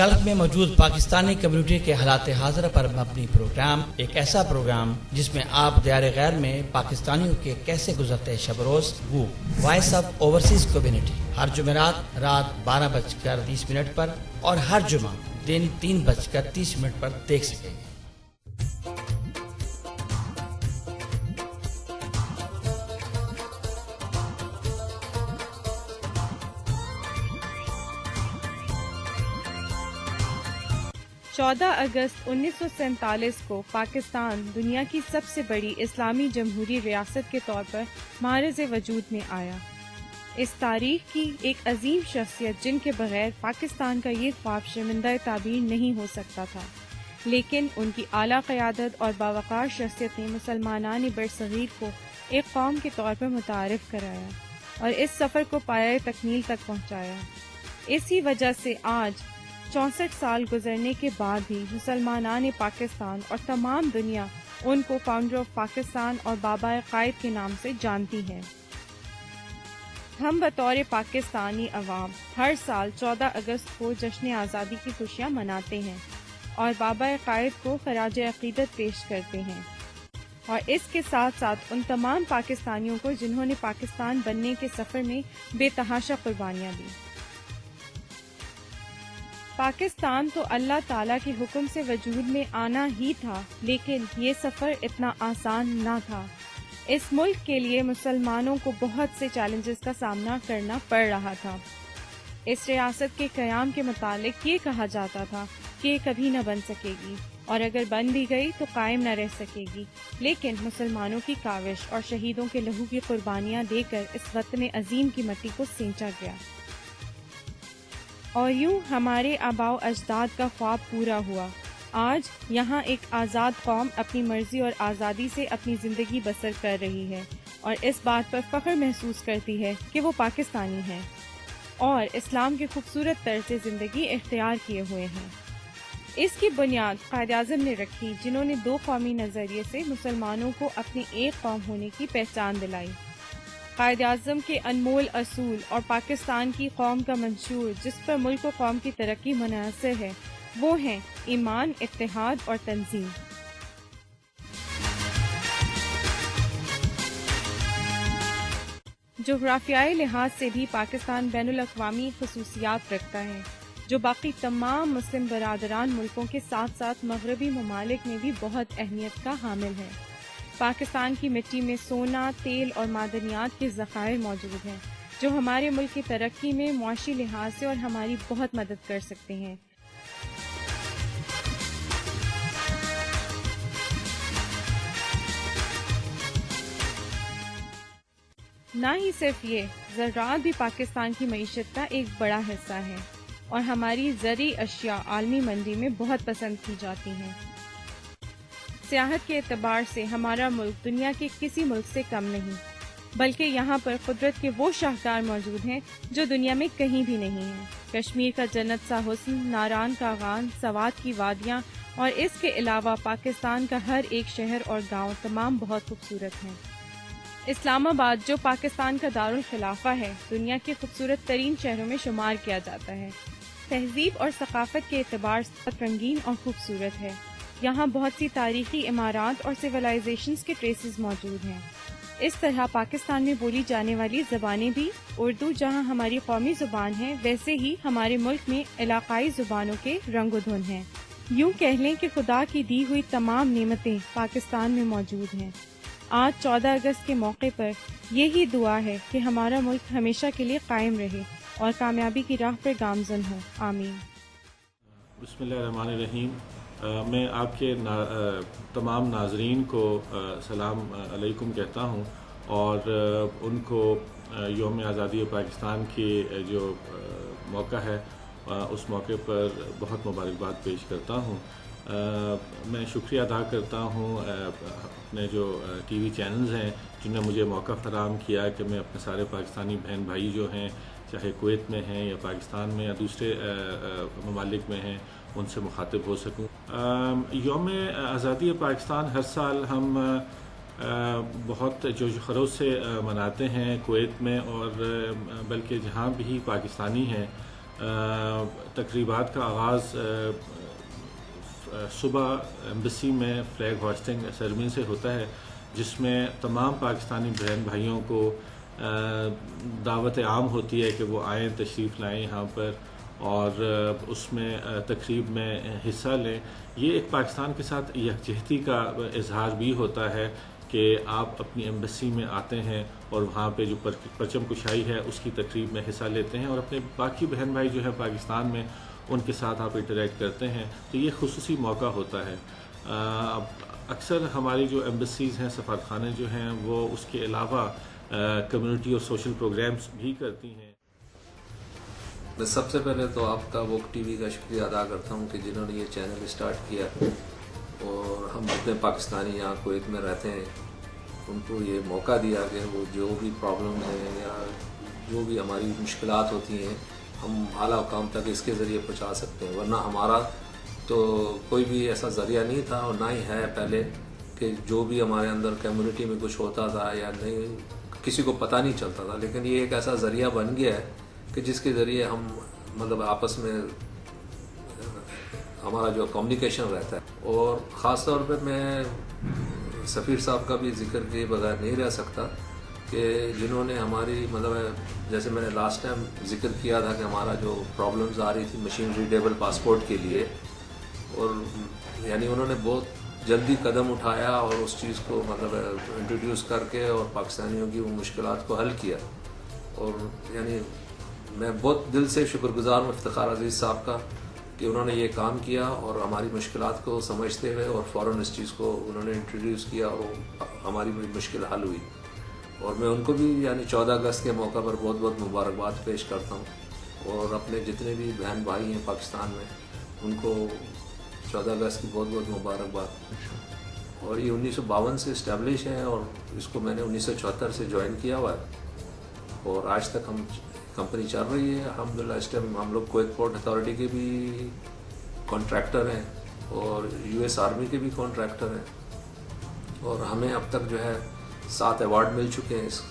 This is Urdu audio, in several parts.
گلف میں موجود پاکستانی کمیونٹی کے حالات حاضرہ پر مبنی پروگرام، ایک ایسا پروگرام جس میں آپ دیار غیر میں پاکستانیوں کے کیسے گزرتے شب روز، وہ وائس آف اوورسیز کمیونٹی، ہر جمعرات رات 12:30 پر اور ہر جمعہ دن 3:30 پر دیکھ سکیں گے۔ اگست 1947 کو پاکستان دنیا کی سب سے بڑی اسلامی جمہوری ریاست کے طور پر معرض وجود میں آیا۔ اس تاریخ کی ایک عظیم شخصیت جن کے بغیر پاکستان کا یہ خواب شرمندہ تعبیر نہیں ہو سکتا تھا، لیکن ان کی اعلیٰ قیادت اور باوقار شخصیت نے مسلمانان برصغیر کو ایک قوم کے طور پر متعارف کرایا اور اس سفر کو پایۂ تکمیل تک پہنچایا۔ اسی وجہ سے آج 64 سال گزرنے کے بعد بھی مسلمانان پاکستان اور تمام دنیا ان کو فاؤنڈر آف پاکستان اور بابا قائد کے نام سے جانتی ہے۔ ہم بطور پاکستانی عوام ہر سال 14 اگست کو جشن آزادی کی خوشیاں مناتے ہیں اور بابا قائد کو خراج عقیدت پیش کرتے ہیں، اور اس کے ساتھ ساتھ ان تمام پاکستانیوں کو جنہوں نے پاکستان بننے کے سفر میں بے تحاشا قربانیاں دی۔ پاکستان تو اللہ تعالیٰ کے حکم سے وجود میں آنا ہی تھا، لیکن یہ سفر اتنا آسان نہ تھا۔ اس ملک کے لیے مسلمانوں کو بہت سے چیلنجز کا سامنا کرنا پڑ رہا تھا۔ اس ریاست کے قیام کے متعلق یہ کہا جاتا تھا کہ یہ کبھی نہ بن سکے گی، اور اگر بن بھی گئی تو قائم نہ رہ سکے گی، لیکن مسلمانوں کی کاوش اور شہیدوں کے لہو کی قربانیاں دے کر اس وطن عظیم کی مٹی کو سینچا گیا، اور یوں ہمارے آباء و اجداد کا خواب پورا ہوا۔ آج یہاں ایک آزاد قوم اپنی مرضی اور آزادی سے اپنی زندگی بسر کر رہی ہے، اور اس بات پر فخر محسوس کرتی ہے کہ وہ پاکستانی ہیں اور اسلام کے خوبصورت طرز زندگی اختیار کیے ہوئے ہیں۔ اس کی بنیاد قائد اعظم نے رکھی، جنہوں نے دو قومی نظریے سے مسلمانوں کو اپنی ایک قوم ہونے کی پہچان دلائی۔ قائد اعظم کے انمول اصول اور پاکستان کی قوم کا منشور جس پر ملک و قوم کی ترقی منحصر ہے، وہ ہیں ایمان، اتحاد اور تنظیم۔ جغرافیائی لحاظ سے بھی پاکستان بین الاقوامی خصوصیات رکھتا ہے، جو باقی تمام مسلم برادران ملکوں کے ساتھ ساتھ مغربی ممالک میں بھی بہت اہمیت کا حامل ہے۔ پاکستان کی مٹی میں سونا، تیل اور معدنیات کے ذخائر موجود ہیں، جو ہمارے ملک کی ترقی میں معاشی لحاظ سے اور ہماری بہت مدد کر سکتے ہیں۔ نہ ہی صرف یہ، زراعت بھی پاکستان کی معیشت کا ایک بڑا حصہ ہے، اور ہماری زرعی اشیاء عالمی منڈی میں بہت پسند کی جاتی ہیں۔ سیاحت کے اعتبار سے ہمارا ملک دنیا کے کسی ملک سے کم نہیں، بلکہ یہاں پر قدرت کے وہ شاہکار موجود ہیں جو دنیا میں کہیں بھی نہیں ہیں۔ کشمیر کا جنت سا حسن، ناران کا غان، سوات کی وادیاں، اور اس کے علاوہ پاکستان کا ہر ایک شہر اور گاؤں تمام بہت خوبصورت ہیں۔ اسلام آباد جو پاکستان کا دارالخلافہ ہے، دنیا کے خوبصورت ترین شہروں میں شمار کیا جاتا ہے۔ تہذیب اور ثقافت کے اعتبار سے بہت رنگین اور خوبصورت ہے۔ یہاں بہت سی تاریخی عمارات اور سویلائزیشنز کے ٹریسز موجود ہیں۔ اس طرح پاکستان میں بولی جانے والی زبانیں بھی اردو جہاں ہماری قومی زبان ہے، ویسے ہی ہمارے ملک میں علاقائی زبانوں کے رنگ و دھن ہیں۔ یوں کہہ لیں کہ خدا کی دی ہوئی تمام نعمتیں پاکستان میں موجود ہیں۔ آج 14 اگست کے موقع پر یہی دعا ہے کہ ہمارا ملک ہمیشہ کے لیے قائم رہے اور کامیابی کی راہ پر گامزن ہو۔ آمین۔ بسم اللہ الرحمن الرحیم۔ میں آپ کے تمام ناظرین کو سلام علیکم کہتا ہوں، اور ان کو یوم آزادی پاکستان کے جو موقع ہے اس موقع پر بہت مبارکباد پیش کرتا ہوں۔ میں شکریہ ادا کرتا ہوں اپنے جو ٹی وی چینلز ہیں جنہوں نے مجھے موقع فراہم کیا کہ میں اپنے سارے پاکستانی بہن بھائی جو ہیں، چاہے کویت میں ہیں یا پاکستان میں یا دوسرے ممالک میں ہیں، ان سے مخاطب ہو سکوں۔ یوم آزادی پاکستان ہر سال ہم بہت جوش و خروش سے مناتے ہیں کویت میں، اور بلکہ جہاں بھی پاکستانی ہیں تقریبات کا آغاز صبح ایمبیسی میں فلیگ ہاسٹنگ سیرمنی سے ہوتا ہے، جس میں تمام پاکستانی بہن بھائیوں کو دعوت عام ہوتی ہے کہ وہ آئیں، تشریف لائیں یہاں پر اور اس میں تقریب میں حصہ لیں۔ یہ ایک پاکستان کے ساتھ یکجہتی کا اظہار بھی ہوتا ہے کہ آپ اپنی ایمبیسی میں آتے ہیں اور وہاں پہ جو پرچم کشائی ہے اس کی تقریب میں حصہ لیتے ہیں اور اپنے باقی بہن بھائی جو ہیں پاکستان میں ان کے ساتھ آپ انٹریکٹ کرتے ہیں، تو یہ خصوصی موقع ہوتا ہے۔ اکثر ہماری جو ایمبیسیز ہیں، سفارتخانے جو ہیں، وہ اس کے علاوہ کمیونٹی اور سوشل پروگرامز بھی کرتی ہیں۔ میں سب سے پہلے تو آپ کا ووک ٹی وی کا شکریہ ادا کرتا ہوں کہ جنہوں نے یہ چینل اسٹارٹ کیا اور ہم اپنے پاکستانی یہاں کویت میں رہتے ہیں ان کو یہ موقع دیا کہ وہ جو بھی پرابلم ہیں یا جو بھی ہماری مشکلات ہوتی ہیں ہم اعلیٰ حکام تک اس کے ذریعے پہنچا سکتے ہیں، ورنہ ہمارا تو کوئی بھی ایسا ذریعہ نہیں تھا اور نہ ہی ہے پہلے کہ جو بھی ہمارے اندر کمیونٹی میں کچھ ہوتا تھا یا نہیں کسی کو پتہ نہیں چلتا تھا، لیکن یہ ایک ایسا ذریعہ بن گیا ہے کہ جس کے ذریعے ہم مطلب آپس میں ہمارا جو کمیونیکیشن رہتا ہے۔ اور خاص طور پہ میں سفیر صاحب کا بھی ذکر کیے بغیر نہیں رہ سکتا کہ جنہوں نے ہماری مطلب جیسے میں نے لاسٹ ٹائم ذکر کیا تھا کہ ہمارا جو پرابلمز آ رہی تھی مشین ریڈیبل پاسپورٹ کے لیے، اور یعنی انہوں نے بہت جلدی قدم اٹھایا اور اس چیز کو مطلب انٹروڈیوس کر کے اور پاکستانیوں کی وہ مشکلات کو حل کیا، اور یعنی میں بہت دل سے شکر گزار ہوں افتخار عزیز صاحب کا کہ انہوں نے یہ کام کیا اور ہماری مشکلات کو سمجھتے ہوئے اور فوراً اس چیز کو انہوں نے انٹروڈیوس کیا اور ہماری مشکل حل ہوئی۔ اور میں ان کو بھی یعنی 14 اگست کے موقع پر بہت بہت مبارکباد پیش کرتا ہوں، اور اپنے جتنے بھی بہن بھائی ہیں پاکستان میں ان کو 14 اگست کی بہت بہت مبارکباد۔ اور یہ 1952 سے اسٹیبلش ہے اور اس کو میں نے 1974 سے جوائن کیا ہوا ہے اور آج تک ہم کمپنی چل رہی ہے الحمدللہ۔ اس ٹائم ہم لوگ کویت پورٹ اتھارٹی کے بھی کانٹریکٹر ہیں اور یو ایس آرمی کے بھی کانٹریکٹر ہیں، اور ہمیں اب تک جو ہے 7 ایوارڈ مل چکے ہیں اس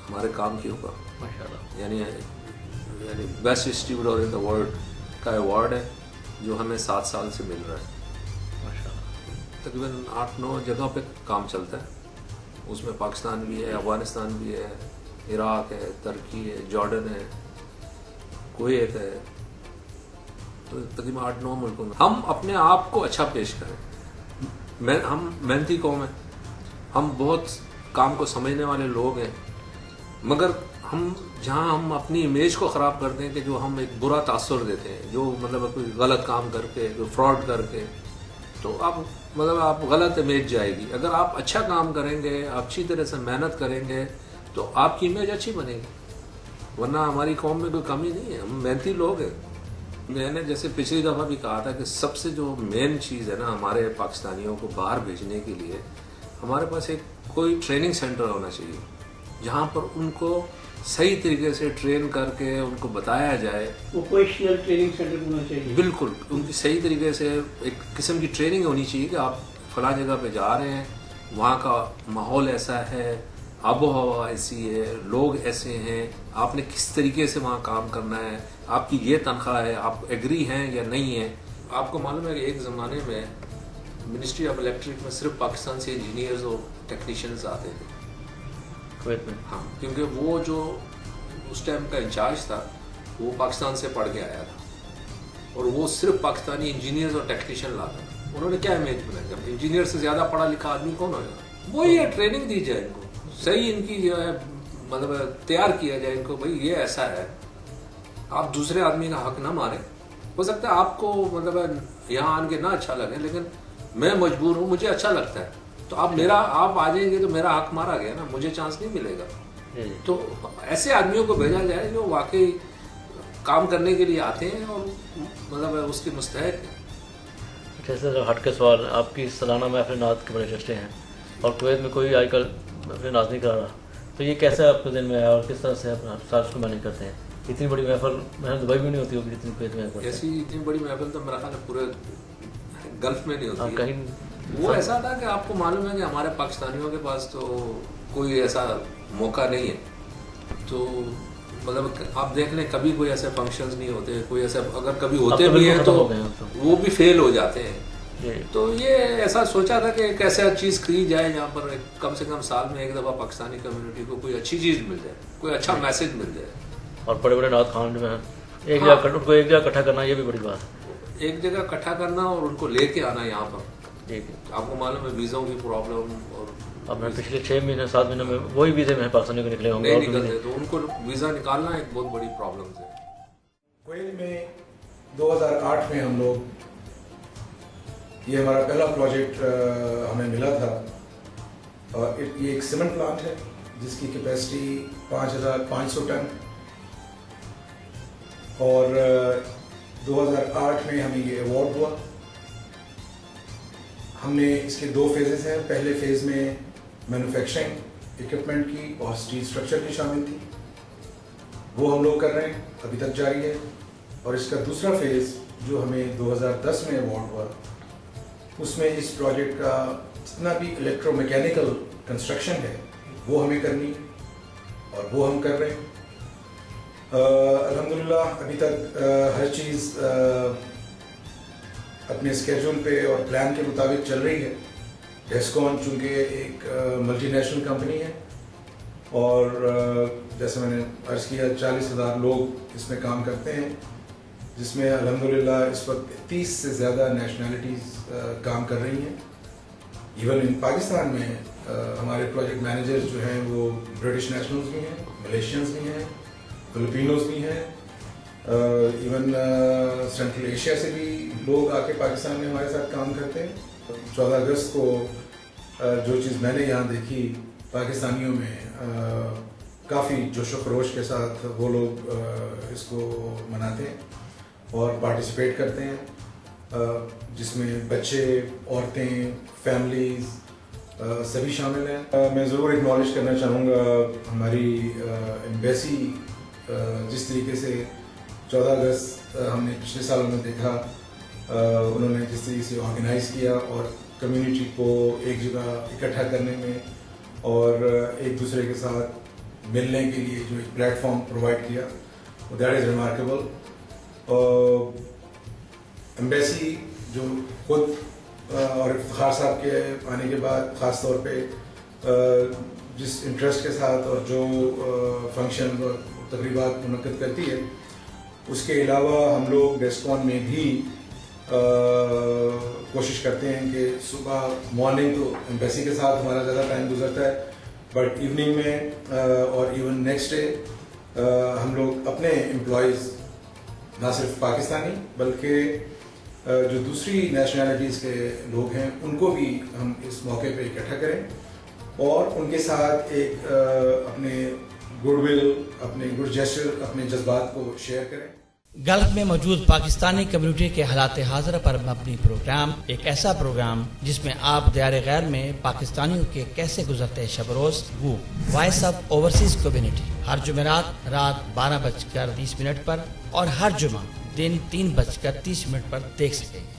ہمارے کام کے اوپر ماشاءاللہ۔ یعنی best distributor in the world کا ایوارڈ ہے جو ہمیں 7 سال سے مل رہا ہے ماشاءاللہ۔ تقریباً 8-9 جگہ پہ کام چلتا ہے، اس میں پاکستان بھی ہے، افغانستان بھی ہے، عراق ہے، ترکی ہے، جارڈن ہے، کویت ہے، تو تقریباً 8-9 ملکوں میں ہم اپنے آپ کو اچھا پیش کریں۔ ہم محنتی قوم ہیں، ہم بہت کام کو سمجھنے والے لوگ ہیں، مگر جہاں ہم اپنی امیج کو خراب کرتے ہیں کہ جو ہم ایک برا تاثر دیتے ہیں، جو مطلب کوئی غلط کام کر کے، جو فراڈ کر کے، تو آپ غلط امیج جائے گی۔ اگر آپ اچھا کام کریں گے، آپ اچھی طرح سے محنت کریں گے تو آپ کی امیج اچھی بنے گی، ورنہ ہماری قوم میں کوئی کمی نہیں ہے، ہم محنتی لوگ ہیں۔ میں نے جیسے پچھلی دفعہ بھی کہا تھا کہ سب سے جو مین چیز ہے نا ہمارے پاکستانیوں کو باہر بھیجنے کے لیے، ہمارے پاس ایک کوئی ٹریننگ سینٹر ہونا چاہیے جہاں پر ان کو صحیح طریقے سے ٹرین کر کے ان کو بتایا جائے۔ ووکیشنل ٹریننگ سینٹر ہونا چاہیے، بالکل ان کی صحیح طریقے سے ایک قسم کی ٹریننگ ہونی چاہیے کہ آپ فلاں جگہ پہ جا رہے ہیں، وہاں کا ماحول ایسا ہے، آب و ہوا ایسی ہے، لوگ ایسے ہیں، آپ نے کس طریقے سے وہاں کام کرنا ہے، آپ کی یہ تنخواہ ہے، آپ ایگری ہیں یا نہیں ہیں۔ آپ کو معلوم ہے کہ ایک زمانے میں منسٹری آف الیکٹرک میں صرف پاکستان سے انجینئرز اور ٹیکنیشینز آتے تھے کویت میں، ہاں، کیونکہ وہ جو اس ٹائم کا انچارج تھا وہ پاکستان سے پڑھ کے آیا تھا اور وہ صرف پاکستانی انجینئرز اور ٹیکنیشین لاتا تھا۔ انہوں نے کیا امیج بنائی، جب انجینئر سے زیادہ پڑھا لکھا آدمی کون ہوگا؟ وہی ہے، ٹریننگ دی جائے ان کو، صحیح ان کی جو ہے مطلب تیار کیا جائے ان کو، بھائی یہ ایسا ہے، آپ دوسرے آدمی کا حق نہ ماریں۔ ہو سکتا ہے آپ کو مطلب یہاں آن کے نہ اچھا لگے، لیکن میں مجبور ہوں، مجھے اچھا لگتا ہے، تو آپ آ جائیں گے تو میرا حق مارا گیا نا، مجھے چانس نہیں ملے گا۔ تو ایسے آدمیوں کو بھیجا جائے جو واقعی کام کرنے کے لیے آتے ہیں اور مطلب اس کے مستحق ہیں۔ جیسے ہٹ کے سوال، آپ کی سالانہ محفل نعت کے بڑے چرچے ہیں اور کویت میں کوئی آج کل محفل نعت نہیں کر رہا، تو یہ کیسے آپ کے دن میں آیا اور کس طرح سے آپ سارس کو مینیج کرتے ہیں؟ اتنی بڑی محفل دبئی میں نہیں ہوتی ہوگی جتنی کویت میں ہوتی ہے۔ ایسی اتنی بڑی محفل تو میرا خیال ہے پورے گلف میں نہیں ہوتی ہے۔ وہ ایسا تھا کہ آپ کو معلوم ہے کہ ہمارے پاکستانیوں کے پاس تو کوئی ایسا موقع نہیں ہے، تو مطلب آپ دیکھ لیں کبھی کوئی ایسے فنکشنز نہیں ہوتے, کوئی ایسے اگر کبھی ہوتے بھی ہیں تو وہ بھی فیل ہو جاتے ہیں. تو یہ ایسا سوچا تھا کہ ایک ایسا چیز کی جائے جہاں پر کم سے کم سال میں ایک دفعہ پاکستانی کمیونٹی کو کوئی اچھی چیز مل جائے, کوئی اچھا میسج مل جائے. اور بڑے بڑے نعت خوان جو ہیں ایک جگہ اکٹھا کرنا, یہ بھی بڑی بات ہے. ایک جگہ اکٹھا کرنا اور ان کو لے کے آنا یہاں پر. آپ کو معلوم ہے ویزوں کی پرابلم, اور اب میں پچھلے 6 مہینے 7 مہینے میں وہی ویزے میں پاکستانی کو نکلے ہوں گے, نہیں نکلتے, تو ان کو ویزا نکالنا ایک بہت بڑی پرابلم ہے. کویت میں 2008 میں ہم لوگ, یہ ہمارا پہلا پروجیکٹ ہمیں ملا تھا. یہ ایک سیمنٹ پلانٹ ہے جس کی کیپیسٹی 5500 ٹن, اور 2008 میں ہمیں یہ ایوارڈ ہوا. ہم نے اس کے 2 فیزز ہیں. پہلے فیز میں مینوفیکچرنگ اکوپمنٹ کی اور اسٹیل اسٹرکچر کی شامل تھی, وہ ہم لوگ کر رہے ہیں, ابھی تک جاری ہے. اور اس کا دوسرا فیز جو ہمیں 2010 میں ایوارڈ ہوا, اس میں اس پروجیکٹ کا جتنا بھی الیکٹرو میکینیکل کنسٹرکشن ہے وہ ہمیں کرنی, اور وہ ہم کر رہے ہیں. الحمدللہ ابھی تک ہر چیز اپنے اسکیجول پہ اور پلان کے مطابق چل رہی ہے. ڈیسکون چونکہ ایک ملٹی نیشنل کمپنی ہے, اور جیسے میں نے عرض کیا 40,000 لوگ اس میں کام کرتے ہیں, جس میں الحمدللہ اس وقت 30 سے زیادہ نیشنلٹیز کام کر رہی ہیں. ایون ان پاکستان میں ہمارے پروجیکٹ مینیجرز جو ہیں وہ برٹش نیشنلز بھی ہیں, ملیشینز بھی ہیں, فلپینوز بھی ہیں, ایون سینٹرل ایشیا سے بھی لوگ آ کے پاکستان میں ہمارے ساتھ کام کرتے ہیں. 14 اگست کو جو چیز میں نے یہاں دیکھی, پاکستانیوں میں کافی جوش و خروش کے ساتھ وہ لوگ اس کو مناتے ہیں اور پارٹیسپیٹ کرتے ہیں, جس میں بچے, عورتیں, فیملیز سبھی شامل ہیں. میں ضرور اکنالج کرنا چاہوں گا ہماری ایمبیسی, جس طریقے سے 14 اگست ہم نے پچھلے سالوں میں دیکھا, انہوں نے جس طریقے سے آرگنائز کیا اور کمیونٹی کو ایک جگہ اکٹھا کرنے میں اور ایک دوسرے کے ساتھ ملنے کے لیے جو ایک پلیٹ فارم پرووائڈ کیا, دیٹ از ریمارکیبل. ایمبیسی جو خود اور افتخار صاحب کے آنے کے بعد خاص طور پہ جس انٹرسٹ کے ساتھ اور جو فنکشن اور تقریبات منعقد کرتی ہے, اس کے علاوہ ہم لوگ ڈیسکون میں بھی کوشش کرتے ہیں کہ صبح مارننگ تو ایمبیسی کے ساتھ ہمارا زیادہ ٹائم گزرتا ہے, بٹ ایوننگ میں اور ایون نیکسٹ ڈے ہم لوگ اپنے امپلائیز, نہ صرف پاکستانی بلکہ جو دوسری نیشنلٹیز کے لوگ ہیں, ان کو بھی ہم اس موقع پہ اکٹھا کریں اور ان کے ساتھ ایک اپنے گڈ ول, اپنے گڈ جیسچر, اپنے جذبات کو شیئر کریں. گلف میں موجود پاکستانی کمیونٹی کے حالات حاضرہ پر مبنی پروگرام ایک ایسا پروگرام جس میں آپ دیار غیر میں پاکستانیوں کے کیسے گزرتے شب روز وہ وائس آف اوورسیز کمیونٹی ہر جمعرات رات 12:20 پر اور ہر جمعہ دن 3:30 پر دیکھ سکیں گے.